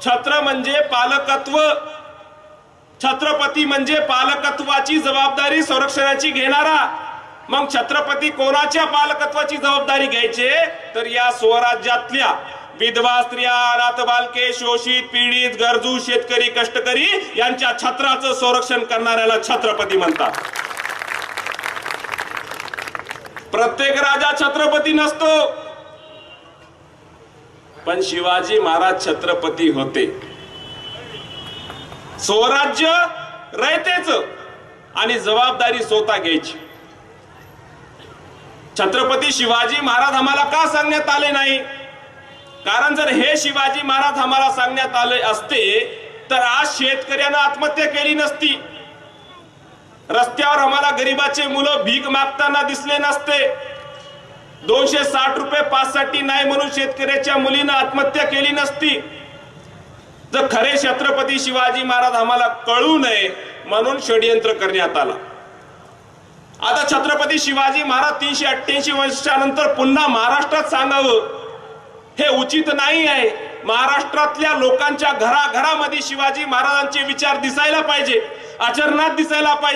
छत्र म्हणजे पालकत्व, छत्रपती म्हणजे पालकत्वाची जबाबदारी संरक्षणाची घेणारा। मग छत्रपती कोणाच्या पालकत्वाची जबाबदारी घ्यायचे तर या स्वराज्यातल्या विधवा स्त्रिया, अनाथ बालके, शोषित, पीडित, गरजू, शेतकरी, कष्टकरी यांच्या छत्राचं संरक्षण करणाऱ्याला छत्रपती म्हणतात। प्रत्येक राजा छत्रपती नसतो, पण शिवाजी महाराज छत्रपती होते। स्वराज्य रयतेच आणि जबाबदारी स्वतः घ्यायची। छत्रपती शिवाजी महाराज आम्हाला का सांगण्यात आले नाही? कारण जर हे शिवाजी महाराज आम्हाला सांगण्यात आले असते तर आज शेतकऱ्यांना आत्महत्या केली नसती, रस्त्यावर आम्हाला गरीबाचे मुलं भीक मागताना दिसले नसते, 260 रुपये पाससाठी नाही म्हणून शेतकऱ्याच्या मुलीनं आत्महत्या केली नसती। जर खरे छत्रपती शिवाजी महाराज आम्हाला कळू नये म्हणून षडयंत्र करण्यात आला। आता छत्रपती शिवाजी महाराज 388 वर्षानंतर पुन्हा महाराष्ट्रात सांगावं हे उचित नाही आहे। महाराष्ट्रातल्या लोकांच्या घराघरामध्ये शिवाजी महाराजांचे विचार दिसायला पाहिजे, आचरणात दिसायला पाहिजे।